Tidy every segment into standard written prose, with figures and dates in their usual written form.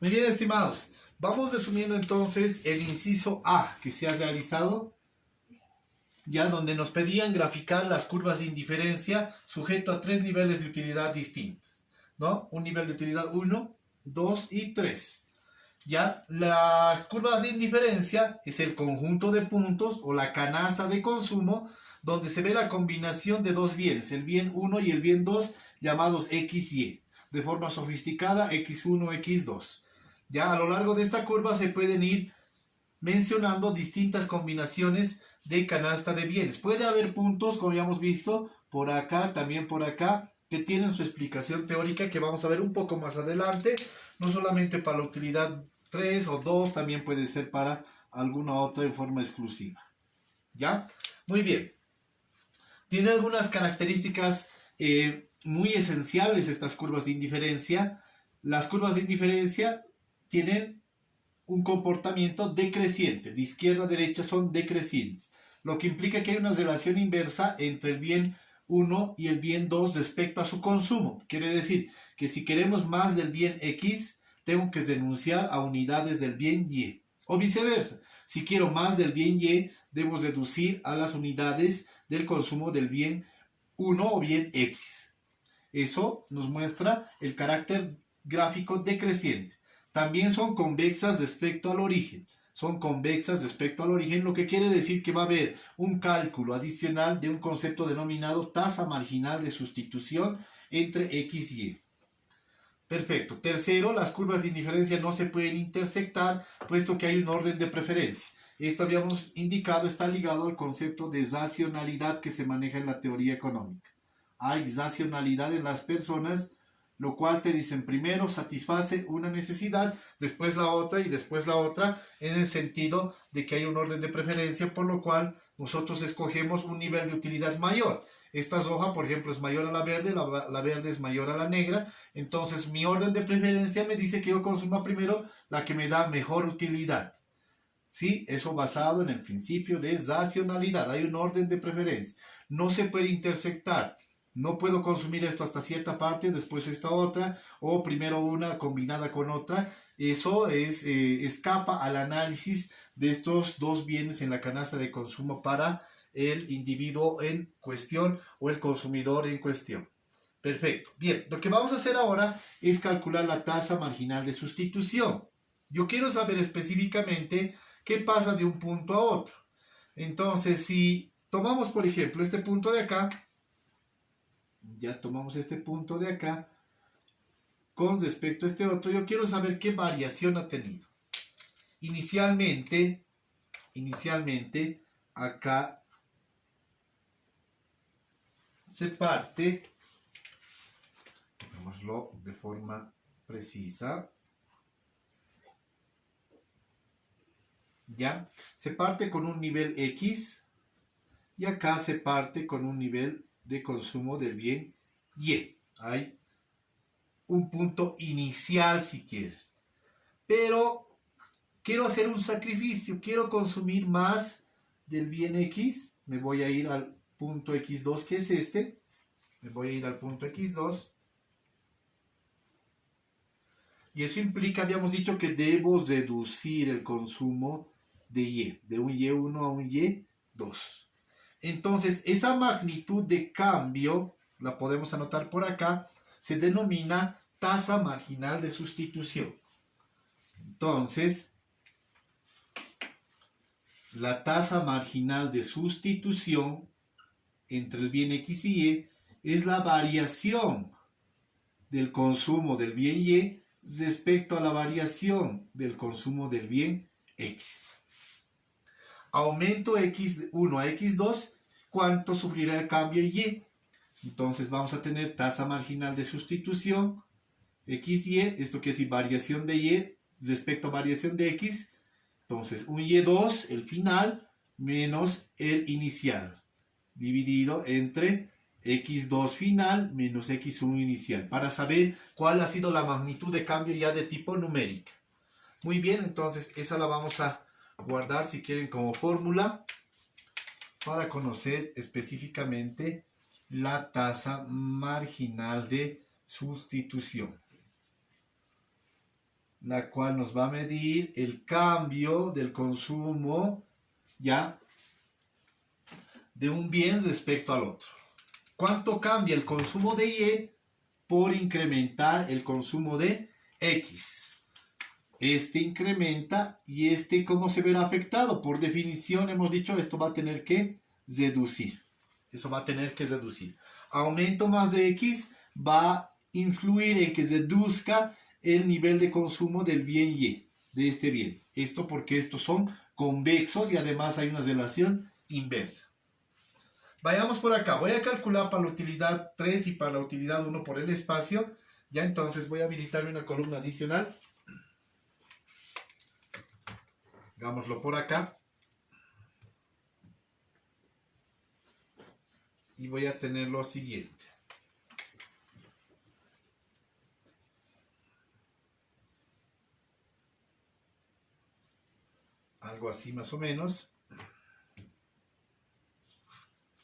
Muy bien, estimados. Vamos resumiendo entonces el inciso A que se ha realizado, ya donde nos pedían graficar las curvas de indiferencia sujeto a tres niveles de utilidad distintos, ¿no? Un nivel de utilidad 1, 2 y 3. Ya, las curvas de indiferencia es el conjunto de puntos o la canasta de consumo donde se ve la combinación de dos bienes, el bien 1 y el bien 2, llamados X y Y, de forma sofisticada X1, X2. Ya a lo largo de esta curva se pueden ir mencionando distintas combinaciones de canasta de bienes. Puede haber puntos, como ya hemos visto, por acá, también por acá, que tienen su explicación teórica que vamos a ver un poco más adelante, no solamente para la utilidad 3 o 2, también puede ser para alguna otra en forma exclusiva. ¿Ya? Muy bien. Tiene algunas características muy esenciales estas curvas de indiferencia. Las curvas de indiferencia tienen un comportamiento decreciente, de izquierda a derecha son decrecientes, lo que implica que hay una relación inversa entre el bien 1 y el bien 2 respecto a su consumo. Quiere decir que si queremos más del bien X, tengo que renunciar a unidades del bien Y. O viceversa, si quiero más del bien Y, debo reducir a las unidades del consumo del bien 1 o bien X. Eso nos muestra el carácter gráfico decreciente. También son convexas respecto al origen. Son convexas respecto al origen, lo que quiere decir que va a haber un cálculo adicional de un concepto denominado tasa marginal de sustitución entre X y Y. Perfecto. Tercero, las curvas de indiferencia no se pueden intersectar, puesto que hay un orden de preferencia. Esto habíamos indicado está ligado al concepto de racionalidad que se maneja en la teoría económica. Hay racionalidad en las personas, lo cual te dicen primero satisface una necesidad, después la otra y después la otra, en el sentido de que hay un orden de preferencia, por lo cual nosotros escogemos un nivel de utilidad mayor. Esta roja, por ejemplo, es mayor a la verde, la verde es mayor a la negra, entonces mi orden de preferencia me dice que yo consuma primero la que me da mejor utilidad. ¿Sí? Eso basado en el principio de racionalidad. Hay un orden de preferencia. No se puede intersectar. No puedo consumir esto hasta cierta parte, después esta otra, o primero una combinada con otra. Eso escapa al análisis de estos dos bienes en la canasta de consumo para el individuo en cuestión o el consumidor en cuestión. Perfecto. Bien, lo que vamos a hacer ahora es calcular la tasa marginal de sustitución. Yo quiero saber específicamente qué pasa de un punto a otro. Entonces, si tomamos, por ejemplo, este punto de acá, ya tomamos este punto de acá, con respecto a este otro, yo quiero saber qué variación ha tenido. Inicialmente, acá se parte, veámoslo de forma precisa, ¿ya? Se parte con un nivel X y acá se parte con un nivel de consumo del bien Y. Hay un punto inicial si quieres. Pero quiero hacer un sacrificio, quiero consumir más del bien X. Me voy a ir al punto X2 que es este. Me voy a ir al punto X2. Y eso implica, habíamos dicho que debo reducir el consumo de Y, de un Y1 a un Y2. Entonces, esa magnitud de cambio, la podemos anotar por acá, se denomina tasa marginal de sustitución. Entonces, la tasa marginal de sustitución entre el bien X y Y es la variación del consumo del bien Y respecto a la variación del consumo del bien X. Aumento X1 a X2, ¿cuánto sufrirá el cambio Y? Entonces vamos a tener tasa marginal de sustitución, XY, esto quiere decir variación de Y respecto a variación de X. Entonces un Y2, el final, menos el inicial, dividido entre X2 final menos X1 inicial, para saber cuál ha sido la magnitud de cambio ya de tipo numérica. Muy bien, entonces esa la vamos a guardar si quieren como fórmula para conocer específicamente la tasa marginal de sustitución. la cual nos va a medir el cambio del consumo, ya, de un bien respecto al otro. ¿Cuánto cambia el consumo de Y por incrementar el consumo de X? Este incrementa y este, ¿cómo se verá afectado? Por definición hemos dicho, esto va a tener que reducir. Eso va a tener que reducir. Aumento más de X va a influir en que reduzca el nivel de consumo del bien Y, de este bien. Esto porque estos son convexos y además hay una relación inversa. Vayamos por acá. Voy a calcular para la utilidad 3 y para la utilidad 1 por el espacio. Ya entonces voy a habilitar una columna adicional. Hagámoslo por acá. Y voy a tener lo siguiente. Algo así más o menos.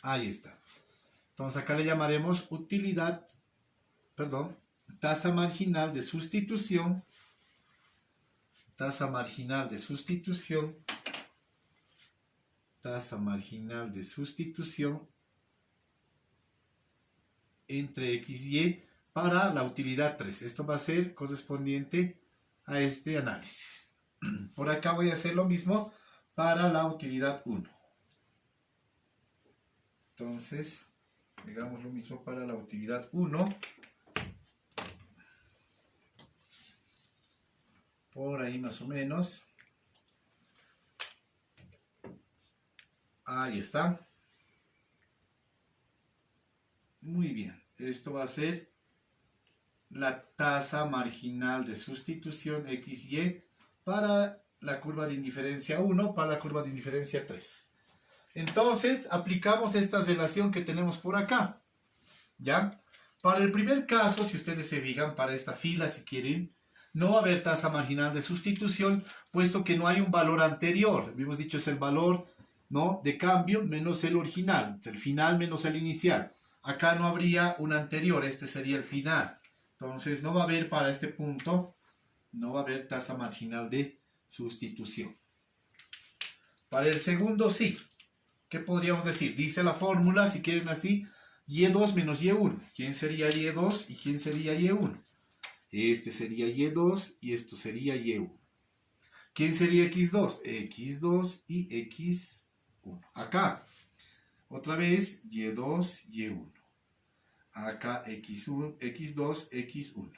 Ahí está. Entonces acá le llamaremos utilidad, perdón, tasa marginal de sustitución. Tasa marginal de sustitución. Tasa marginal de sustitución entre X y Y para la utilidad 3. Esto va a ser correspondiente a este análisis. Por acá voy a hacer lo mismo para la utilidad 1. Entonces, digamos lo mismo para la utilidad 1. Por ahí más o menos. Ahí está. Muy bien. Esto va a ser la tasa marginal de sustitución XY para la curva de indiferencia 1, para la curva de indiferencia 3. Entonces, aplicamos esta relación que tenemos por acá. ¿Ya? Para el primer caso, si ustedes se fijan, para esta fila, si quieren, no va a haber tasa marginal de sustitución, puesto que no hay un valor anterior. Habíamos dicho es el valor, ¿no?, de cambio menos el original, el final menos el inicial. Acá no habría un anterior, este sería el final. Entonces, no va a haber para este punto, no va a haber tasa marginal de sustitución. Para el segundo, sí. ¿Qué podríamos decir? Dice la fórmula, si quieren así, Y2 menos Y1. ¿Quién sería Y2 y quién sería Y1? Este sería Y2 y esto sería Y1. ¿Quién sería X2? X2 y X1. Acá, otra vez, Y2, Y1. Acá, X1, X2, X1.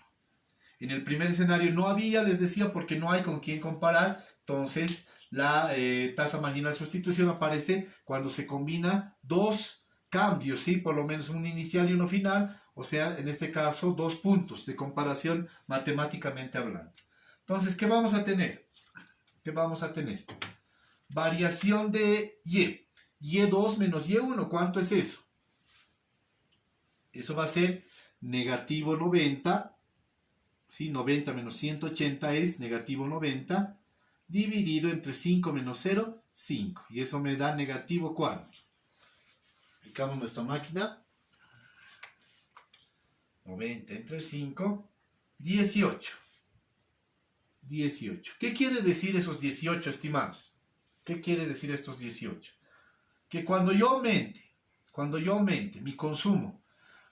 En el primer escenario no había, les decía, porque no hay con quién comparar. Entonces, la tasa marginal de sustitución aparece cuando se combina dos cambios, ¿sí? Por lo menos un inicial y uno final, o sea, en este caso, dos puntos de comparación matemáticamente hablando. Entonces, ¿qué vamos a tener? ¿Qué vamos a tener? Variación de Y. Y2 menos Y1, ¿cuánto es eso? Eso va a ser negativo 90, ¿sí? 90 menos 180 es negativo 90, dividido entre 5 menos 0, 5. Y eso me da negativo 4. Aplicamos nuestra máquina. 90 entre 5, 18. 18. ¿Qué quiere decir esos 18, estimados? ¿Qué quiere decir estos 18? Que cuando yo aumente mi consumo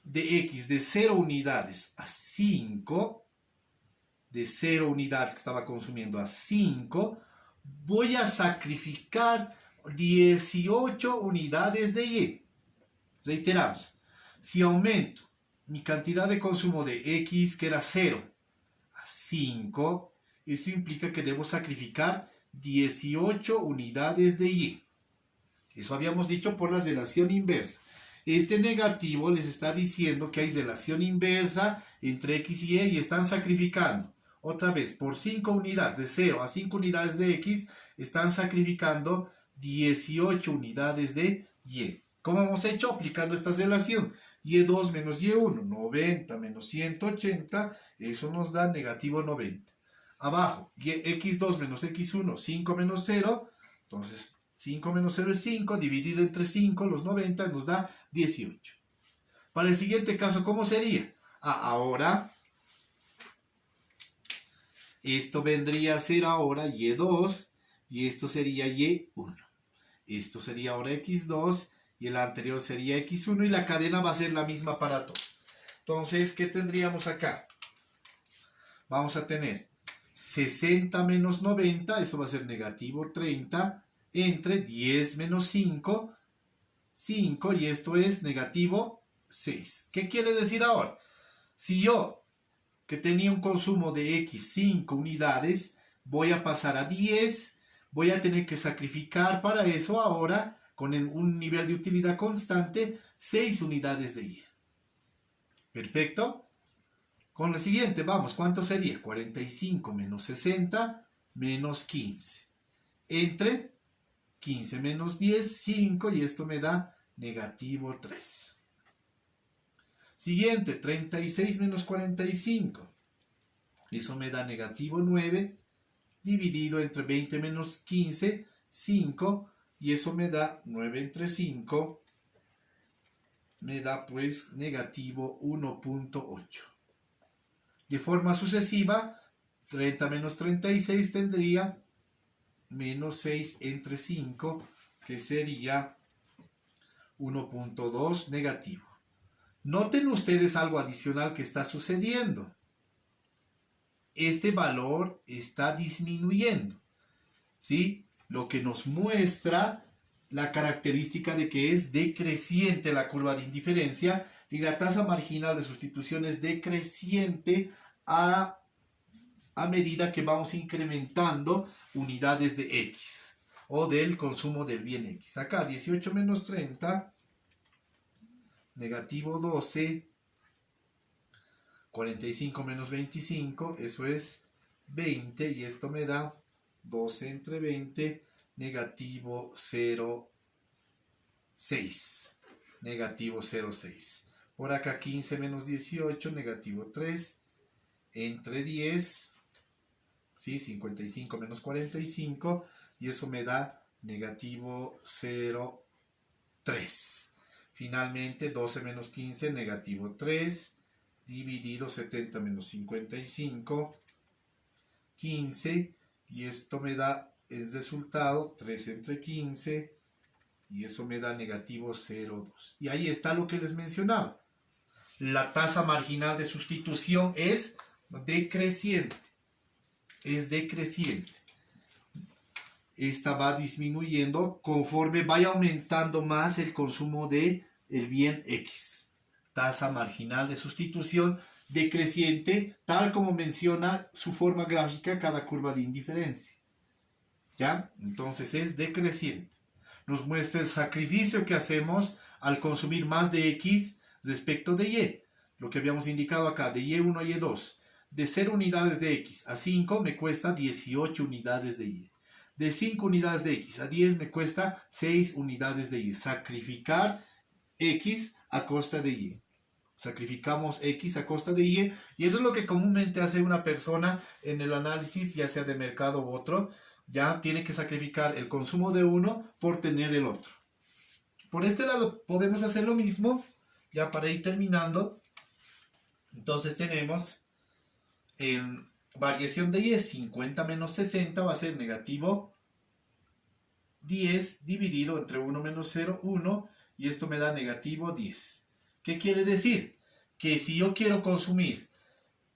de X de 0 unidades a 5, de 0 unidades que estaba consumiendo a 5, voy a sacrificar 18 unidades de Y. Reiteramos, si aumento mi cantidad de consumo de X, que era 0, a 5, eso implica que debo sacrificar 18 unidades de Y. Eso habíamos dicho por la relación inversa. Este negativo les está diciendo que hay relación inversa entre X y Y están sacrificando. Otra vez, por 5 unidades, de 0 a 5 unidades de X, están sacrificando 18 unidades de Y. ¿Cómo hemos hecho? Aplicando esta relación. Y2 menos Y1, 90 menos 180, eso nos da negativo 90. Abajo, X2 menos X1, 5 menos 0, entonces 5 menos 0 es 5, dividido entre 5, los 90, nos da 18. Para el siguiente caso, ¿cómo sería? Ahora, Esto vendría a ser ahora y2 y esto sería y1. Esto sería ahora x2 y el anterior sería x1 y la cadena va a ser la misma para todos. Entonces, ¿qué tendríamos acá? Vamos a tener 60 menos 90, eso va a ser negativo 30, entre 10 menos 5, 5 y esto es negativo 6. ¿Qué quiere decir ahora? Si yo, que tenía un consumo de X 5 unidades, voy a pasar a 10, voy a tener que sacrificar para eso ahora, con un nivel de utilidad constante, 6 unidades de Y. Perfecto. Con lo siguiente, vamos, ¿cuánto sería? 45 menos 60 menos 15. Entre 15 menos 10, 5 y esto me da negativo 3. Siguiente, 36 menos 45. Eso me da negativo 9 dividido entre 20 menos 15, 5 y eso me da 9 entre 5, me da pues negativo 1.8. De forma sucesiva, 30 menos 36 tendría menos 6 entre 5, que sería 1.2 negativo. Noten ustedes algo adicional que está sucediendo. Este valor está disminuyendo, ¿sí? Lo que nos muestra la característica de que es decreciente la curva de indiferencia y la tasa marginal de sustitución es decreciente a medida que vamos incrementando unidades de X o del consumo del bien X. Acá 18 menos 30, negativo 12, 45 menos 25, eso es 20 y esto me da 12 entre 20, negativo 0,6. Negativo 0,6. Por acá 15 menos 18, negativo 3, entre 10, ¿sí? 55 menos 45, y eso me da negativo 0,3. Finalmente 12 menos 15, negativo 3, dividido 70 menos 55, 15, y esto me da el resultado 3 entre 15, y eso me da negativo 0,2. Y ahí está lo que les mencionaba. La tasa marginal de sustitución es decreciente. Es decreciente. Esta va disminuyendo conforme vaya aumentando más el consumo de el bien X. Tasa marginal de sustitución decreciente, tal como menciona su forma gráfica cada curva de indiferencia. ¿Ya? Entonces es decreciente. Nos muestra el sacrificio que hacemos al consumir más de X respecto de Y. Lo que habíamos indicado acá, de Y1 a Y2. De 0 unidades de X a 5 me cuesta 18 unidades de Y. De 5 unidades de X a 10 me cuesta 6 unidades de Y. Sacrificar X a costa de Y. Sacrificamos X a costa de Y. Y eso es lo que comúnmente hace una persona en el análisis, ya sea de mercado u otro. Ya tiene que sacrificar el consumo de uno por tener el otro. Por este lado podemos hacer lo mismo, ya para ir terminando. Entonces tenemos en variación de Y, 50 menos 60 va a ser negativo 10 dividido entre 1 menos 0, 1, y esto me da negativo 10. ¿Qué quiere decir? Que si yo quiero consumir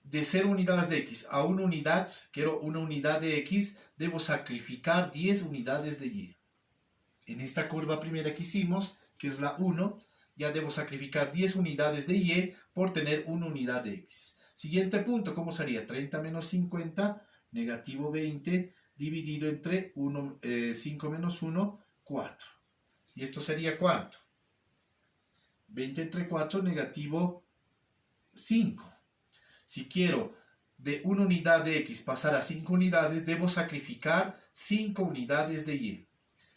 de 0 unidades de X a 1 unidad, quiero 1 unidad de X, debo sacrificar 10 unidades de Y. En esta curva primera que hicimos, que es la 1, ya debo sacrificar 10 unidades de Y por tener 1 unidad de X. Siguiente punto, ¿cómo sería? 30 menos 50, negativo 20, dividido entre 5 menos 1, 4. ¿Y esto sería cuánto? 20 entre 4, negativo 5. Si quiero de 1 unidad de X pasar a 5 unidades, debo sacrificar 5 unidades de Y.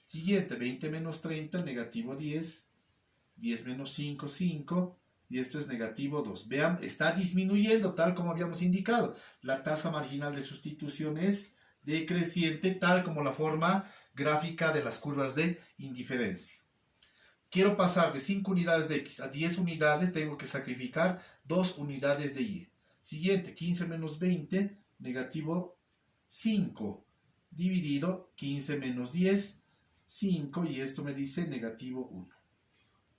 Siguiente, 20 menos 30, negativo 10. 10 menos 5, 5. Y esto es negativo 2. Vean, está disminuyendo tal como habíamos indicado. La tasa marginal de sustitución es decreciente, tal como la forma gráfica de las curvas de indiferencia. Quiero pasar de 5 unidades de X a 10 unidades, tengo que sacrificar 2 unidades de Y. Siguiente, 15 menos 20, negativo 5 dividido 15 menos 10, 5, y esto me dice negativo 1.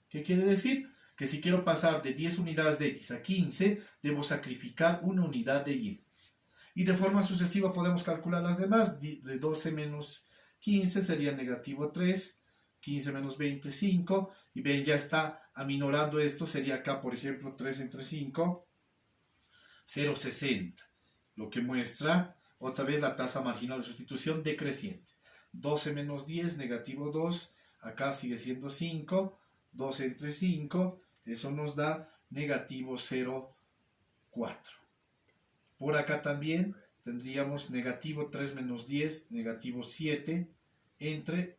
¿Qué quiere decir? Que si quiero pasar de 10 unidades de x a 15, debo sacrificar una unidad de y. Y de forma sucesiva podemos calcular las demás. De 12 menos 15 sería negativo 3, 15 menos 25, y ven, ya está aminorando esto, sería acá, por ejemplo, 3 entre 5, 0,60, lo que muestra otra vez la tasa marginal de sustitución decreciente. 12 menos 10, negativo 2, acá sigue siendo 5, 2 entre 5, eso nos da negativo 0,4. Por acá también tendríamos negativo 3 menos 10, negativo 7, entre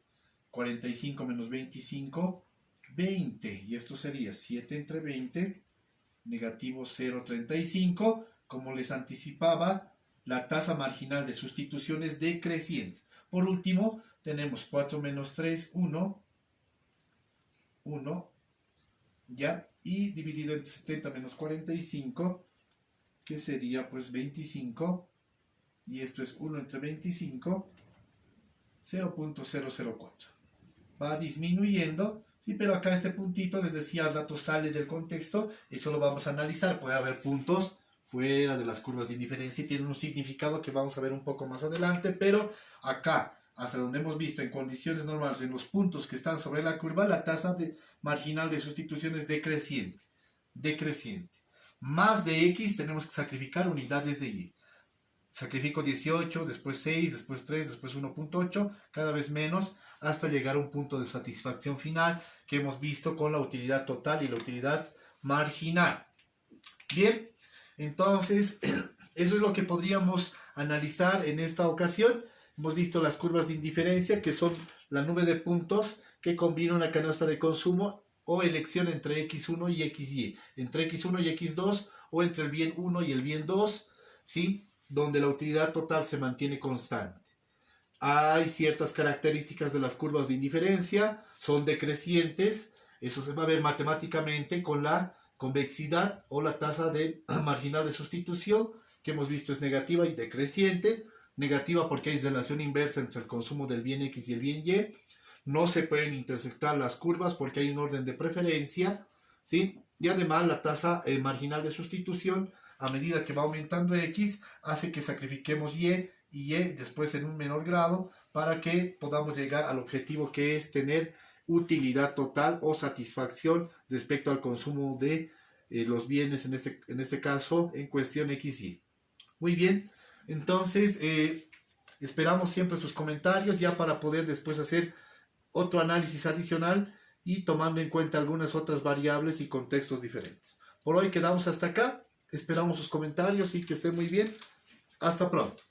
45 menos 25, 20. Y esto sería 7 entre 20, negativo 0,35. Como les anticipaba, la tasa marginal de sustitución es decreciente. Por último, tenemos 4 menos 3, 1, 1, ¿ya? Y dividido entre 70 menos 45, que sería pues 25, y esto es 1 entre 25, 0,004. Va disminuyendo, sí, pero acá este puntito, les decía, el dato sale del contexto, eso lo vamos a analizar. Puede haber puntos fuera de las curvas de indiferencia y tienen un significado que vamos a ver un poco más adelante, pero acá, hasta donde hemos visto en condiciones normales, en los puntos que están sobre la curva, la tasa marginal de sustitución es decreciente, decreciente. Más de x tenemos que sacrificar unidades de y. Sacrifico 18, después 6, después 3, después 1,8, cada vez menos, hasta llegar a un punto de satisfacción final que hemos visto con la utilidad total y la utilidad marginal. Bien, entonces eso es lo que podríamos analizar en esta ocasión. Hemos visto las curvas de indiferencia, que son la nube de puntos que combina una canasta de consumo o elección entre x1 y xy, entre x1 y x2, o entre el bien 1 y el bien 2, ¿sí? Donde la utilidad total se mantiene constante. Hay ciertas características de las curvas de indiferencia, son decrecientes, eso se va a ver matemáticamente con la convexidad o la tasa de marginal de sustitución, que hemos visto es negativa y decreciente. Negativa porque hay relación inversa entre el consumo del bien x y el bien y. No se pueden intersectar las curvas porque hay un orden de preferencia, ¿sí? Y además la tasa marginal de sustitución, a medida que va aumentando x, hace que sacrifiquemos y después en un menor grado, para que podamos llegar al objetivo, que es tener utilidad total o satisfacción respecto al consumo de los bienes, en este caso en cuestión x y. Muy bien, entonces esperamos siempre sus comentarios ya para poder después hacer otro análisis adicional y tomando en cuenta algunas otras variables y contextos diferentes. Por hoy quedamos hasta acá. Esperamos sus comentarios y que estén muy bien. Hasta pronto.